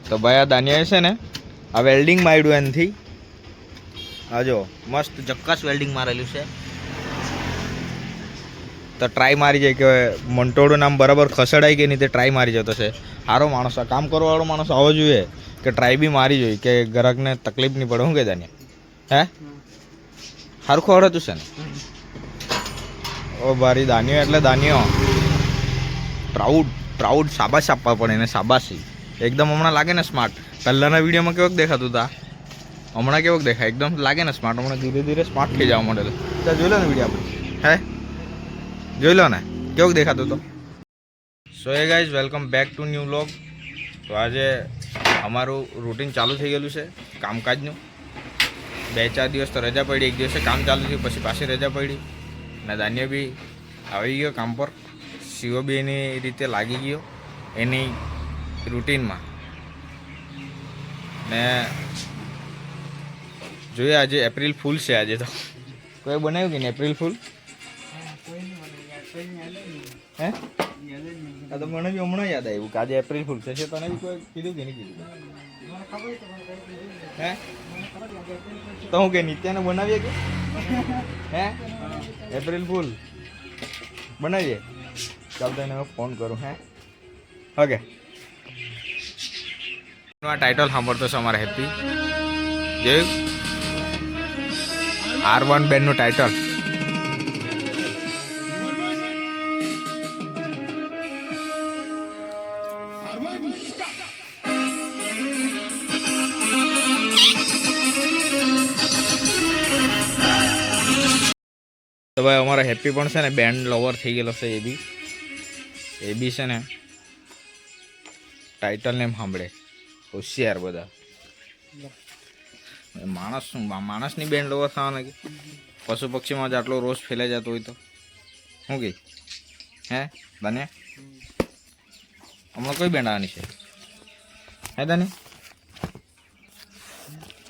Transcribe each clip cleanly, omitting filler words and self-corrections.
તો ભાઈ આ દાનિયાએ છે ને આ વેલ્ડિંગ માર્યું એનાથી. આ જો મસ્ત જક્કાસ વેલ્ડિંગ મારેલું છે. તો ટ્રાય મારી જાય કે મંટોળું નામ બરાબર ખસડાય કે નહીં તે ટ્રાય મારી જતો છે. સારો માણસ, આ કામ કરવાવાળો માણસ આવો જોઈએ કે ટ્રાય બી મારી જોઈએ કે ગ્રાહકને તકલીફ નહીં પડે. શું કે દાનિયા? હે સારું ખવડાતું છે ને? ઓ ભારી દાનિયો એટલે દાનિયો. પ્રાઉડ શાબાશ આપવા પડે એને, શાબાશી. એકદમ હમણાં લાગે ને સ્માર્ટ. પહેલાંના વિડીયોમાં કેવોક દેખાતું હતા, હમણાં કેવોક દેખાય? એકદમ લાગે ને સ્માર્ટ. હમણાં ધીરે ધીરે સ્માર્ટ થઈ જવા માંડેલું. ત્યાં જોઈ લો ને વિડીયો આપણે. હે જોઈ લો ને કેવોક દેખાતું તો. So hey guys, welcome back to new vlog. તો આજે અમારું રૂટીન ચાલુ થઈ ગયેલું છે કામકાજનું. 2-4 દિવસ તો રજા પડી, એક દિવસે કામ ચાલુ થયું, પછી પાછી રજા પડી. અને દાનિયા બી આવી ગયો કામ પર. શિવો બી એની રીતે લાગી ગયો એની રૂટીનમાં. ને જોઈએ આજે એપ્રિલ ફૂલ છે. આજે તો કોઈ બનાવ્યું કે નહીં એપ્રિલ ફૂલ? હે આ તો મને બી હમણાં યાદ આવ્યું કે આજે એપ્રિલ ફૂલ છે. તને બી કોઈ કીધું કે નહીં કીધું? હે તો હું કે નિત્યાને બનાવીએ કે હે એપ્રિલ ફૂલ બનાવીએ? ચાલ તો એને ફોન કરું. હે ઓકે. આ ટાઇટલ સાંભળતો છે અમારા હેપી. જોયું R1 બેન્ડનું ટાઇટલ. તો ભાઈ અમારા હેપી પણ છે ને બેન્ડ લવર થઈ ગયેલો છે. એ બી છે ને ટાઇટલ નેમ સાંભળે હોશિયાર બધા. માણસની બેન્ડ લવર થવાના કે પશુ પક્ષીમાં જ આટલો રોષ ફેલાઈ જતો હોય તો શું કહી? હે દાને હમણાં કોઈ બેન્ડ આવવાની છે? હે દાને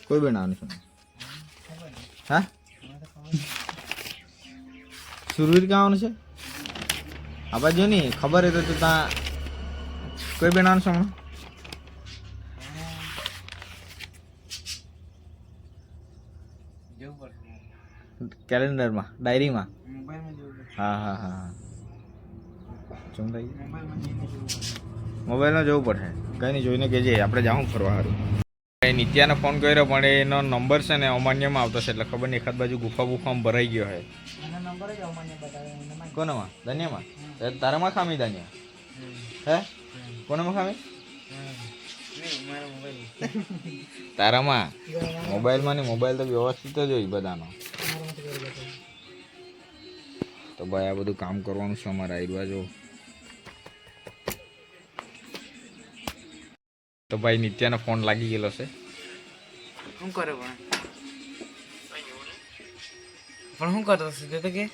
કોઈ બેન્ડ આવવાની છે? હા સુરવીર ક્યાં આવવાનું છે? આ બાજુ નહીં ખબર હોય તો ત્યાં કોઈ બેન આવવાનું છે હમણાં? કેલેન્ડરમાં, ડાયરીમાં? હા હા હા શું થઈ મોબાઈલમાં જવું પડશે. કંઈ નહીં, જોઈને કહેજે આપણે જાઉં ફરવા સારું. નિત્યાને ફોન કર્યો પણ એનો નંબર છે ને અમાન્યમાં આવતો છે એટલે ખબર નહીં એખાદ બાજુ ગુફામાં ભરાઈ ગયો છે. કોનામાં? દાનિયામાં? તારામાં ખામી દાનિયા? હે કોનામાં ખામી? તારામાં મોબાઈલમાં નહીં. મોબાઈલ તો વ્યવસ્થિત જ હોય બધાનો. તો ભાઈ આ બધું કામ કરવાનું છે અમારે. આવ્યા જો તો ભાઈ નિત્યાનો ફોન લાગી ગયેલો છે. શું કરે પણ શું કરતો સીધો તો કે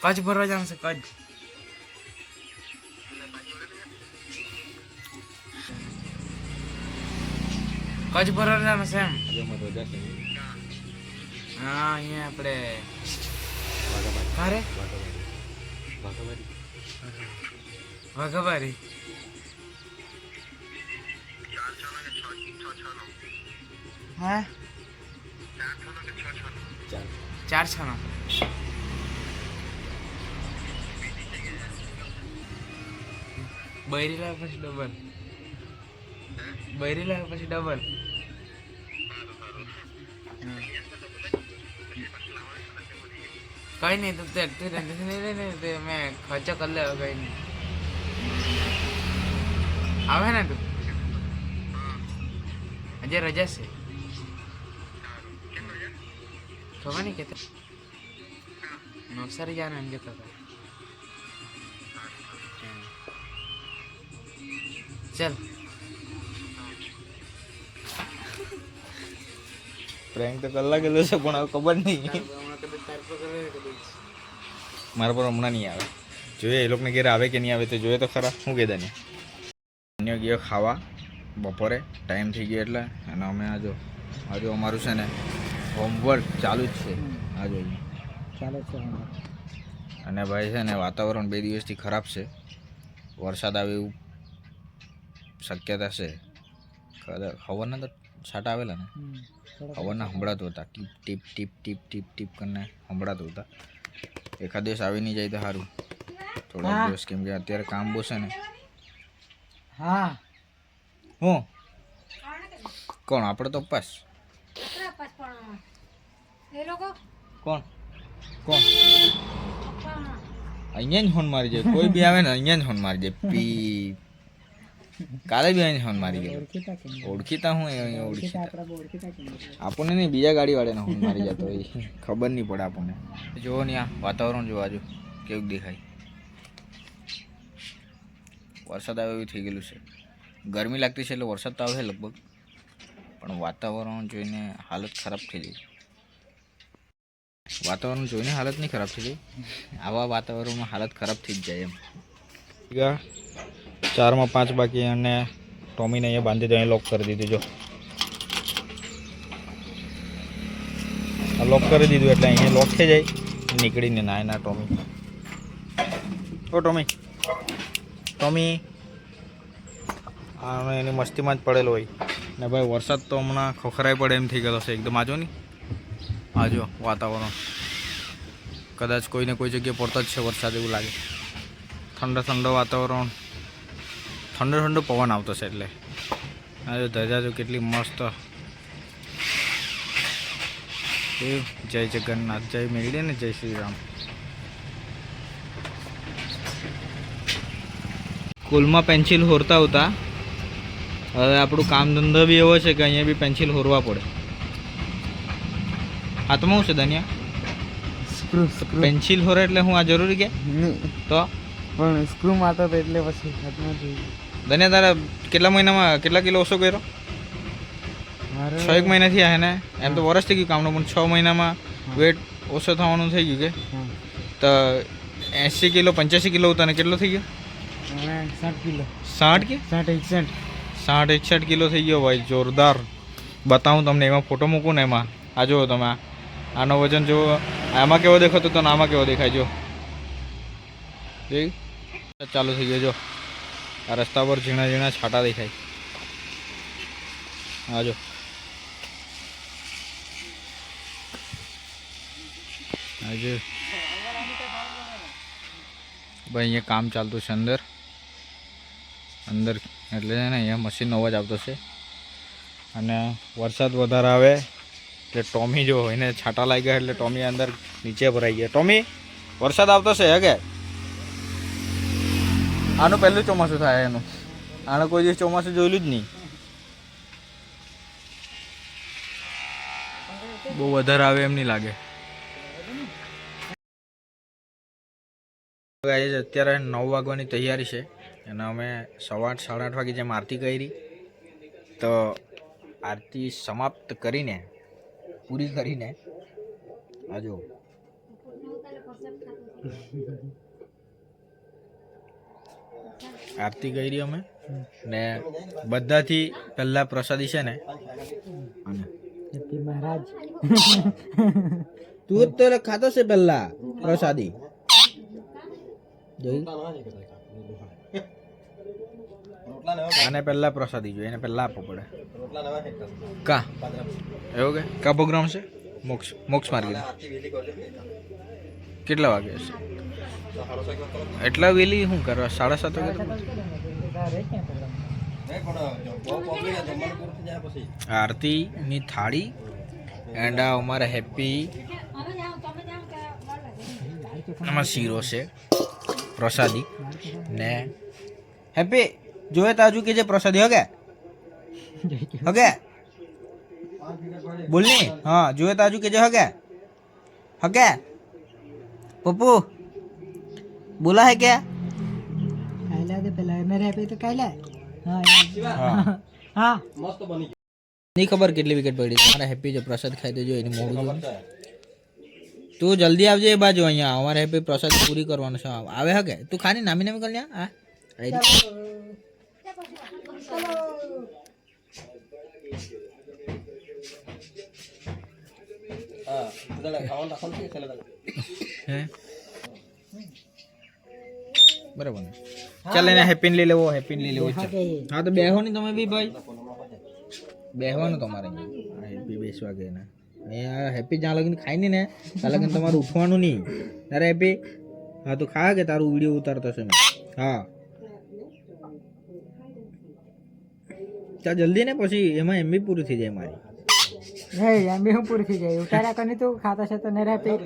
કચ્છ ભરવા જવાનું છે? કચ્છ ભરવા જવાનું છે એમ? હા અહીંયા આપણે કારે વાઘાબારી. હા 4-6 બૈરી લાવે પછી ડબલ. બૈરી લાવે પછી ડબલ. કઈ નહીં તો ટેન્શન નહીં લે ને. મેં ખર્ચો કરી લેવો. કઈ નહીં આવે ને તું? આજે રજા છે ખબર નહીં કેતા નવસારી જવાના એમ કહેતા હતા. ચાલ પ્રેન્ક તો કલાક ગયેલો છે પણ હવે ખબર નહીં. મારા પર હમણાં નહીં આવે. જોઈએ એ લોકોને ઘેર આવે કે નહીં આવે તો જોઈએ તો ખરા. શું કહે દાનિયા? ગયો ખાવા બપોરે ટાઈમ થઈ ગયો એટલે. અને અમે હજુ અમારું છે ને હોમવર્ક ચાલુ જ છે આ જોઈએ. ચાલે છે અને ભાઈ છે ને વાતાવરણ 2 દિવસથી ખરાબ છે. વરસાદ આવે એવું શક્યતા છે. હવાના તો છાંટા આવેલા ને હવાના સંભળાતો હતા tip tip tip tip tip tip કરીને સંભળાતો હતા. એકાદ દિવસ આવી નહીં જાય તો સારું થોડાક દિવસ, કેમ કે અત્યારે કામ બહુ છે ને. હા હું કોણ આપણે તો ઉપવાસ કોણ કોણ અહીંયા જ ફોન મારી જાય, કોઈ બી આવે ને અહીંયા જ ફોન મારી જાય. પી કાલે બી અહીંયા ફોન મારી ગયો. ઓળખીતા હું અહીંયા ઓળખીતા આપણને નહીં, બીજા ગાડીવાળાને ફોન મારી જતો હોય, ખબર નહીં પડે આપણને. જુઓ ને આ વાતાવરણ જોવા જો કેવું દેખાય. વરસાદ આવે એવું થઈ ગયેલું છે. ગરમી લાગતી છે એટલે વરસાદ તો આવે લગભગ, પણ વાતાવરણ જોઈને હાલત ખરાબ થઈ ગઈ. વાતાવરણ જોઈને હાલત નહીં ખરાબ થઈ ગઈ, આવા વાતાવરણમાં હાલત ખરાબ થઈ જ જાય એમ. 4 માં 5 બાકી અને ટોમીને અહીંયા બાંધી દો, અહીંયા લોક કરી દીધું. જો લોક કરી દીધું એટલે અહીંયા લોક થઈ જાય, નીકળીને ના એના ટોમી. ઓ ટોમી ટોમી આ એની મસ્તીમાં જ પડેલો હોય ને ભાઈ. વરસાદ તો હમણાં ખોખરાઈ પડે એમ થઈ ગયેલો છે એકદમ. આજો નહીં આજો વાતાવરણ કદાચ કોઈને કોઈ જગ્યાએ પડતો જ છે વરસાદ એવું લાગે. ઠંડો ઠંડો વાતાવરણ, ઠંડો ઠંડો પવન આવતો છે એટલે. આ ધજા જો કેટલી મસ્ત. જય જગન્નાથ, જય મેળીએ ને જય શ્રી રામ. સ્કૂલમાં પેન્સિલ હોરતા હતા, હવે આપણું કામ ધંધો બી એવો છે કે અહીંયા બી પેન્સિલ હોરવા પડે. હાથમાં શું છે ધનિયા? પેન્સિલ હોરે એટલે હું આ જરૂરી કે તો પણ સ્ક્રૂ મારતો હતો એટલે પછી હાથમાં જોઈ. ધનિયા તારા કેટલા મહિનામાં કેટલા કિલો ઓછો કર્યો? 6 મહિના થયા હે ને? એમ તો વર્ષ થઈ ગયું કામનું, પણ 6 મહિનામાં વેટ ઓછો થવાનું થઈ ગયું કે? તો 80 કિલો 85 કિલો તને કેટલો થઈ ગયો? 60 કિલો. 60 કે 60-61 કિલો થઈ ગયો ભાઈ, જોરદાર. બતાવું તમને, એમાં ફોટો મૂકું ને એમાં. આ જુઓ તમે, આનો વજન જુઓ. આમાં કેવો દેખાતો હતો ને આમાં કેવો દેખાય જો. ચાલુ થઈ ગયો જો. આ રસ્તા પર ઝીણા ઝીણા છાંટા દેખાય. હા જો આજે ભાઈ અહીંયા કામ ચાલતું છે અંદર અંદર એટલે છે ને અહીંયા મશીનનો અવાજ આવતો છે. અને વરસાદ વધારે આવે એટલે ટોમી જો એને છાંટા લાગી ગયા એટલે ટોમી અંદર નીચે ભરાઈ ગયા. ટોમી વરસાદ આવતો છે હે કે? આનું પહેલું ચોમાસું થાય એનું. આને કોઈ દિવસ ચોમાસું જોયેલું જ નહીં. બહુ વધારે આવે એમ નહીં લાગે. અત્યારે 9 વાગવાની તૈયારી છે અને અમે 8:30 સાડા 8 વાગે જેમ આરતી કરી, તો આરતી સમાપ્ત કરીને પૂરી કરીને આજો આરતી કરી અમે ને બધાથી પહેલા પ્રસાદી છે ને મહારાજ તું તો ખાતો છે પહેલા પ્રસાદી. આને પહેલા પ્રસાદી જોઈએ, એને પહેલા આપવો પડે. કા એવું કે કા પ્રોગ્રામ છે? મોક્ષ માર્ગ કેટલા વાગે છે? એટલા વેલી શું કરવા? 7:30 વાગે આરતી ની થાળી એન્ડ અમારે હેપી આમાં શીરો છે પ્રસાદી ને હેપી જોયે તાજુ કે જે પ્રસાદી હગે હગે બોલની. હા જોયે તાજુ કે જે હગે હગે પપ્પુ બોલા હે क्या? खाइला दे पहला मेरे पे तो खाइला. હા મસ્ત બની. નહીં ખબર કેટલી વિકેટ પડી. તમારા હેપી જો પ્રસાદ ખાઈ દેજો એની મોડું તું જલ્દી આવજે એ બાજુ. અહીંયા અમારે હેપી પ્રસાદ પૂરી કરવાનો છે. આવે હકે તું ખાની નામી નામી કર લ્યા. હે બરાબર ને ચાલ એને હેપીન લઈ લેવો ચાલ. હા તો બેહો ને તમે બી ભાઈ બેહવાનું તમારે અહીંયા હેપી બેસવા કે ને અહીંયા હેપી જ્યાં લગીને ખાઈ નહીં ને ત્યાં લગીને તમારે ઉઠવાનું નહીં તારે હેપી હા તો ખા કે તારું વિડીયો ઉતારતો છે મેં હા ચાલ જલ્દી ને પછી એમાં એમ બી પૂરી થઈ જાય મારી એમ બી હું પૂરી થઈ જાય ઉતાર્યા કરીને તું ખાતા છે તો ને રે પેટ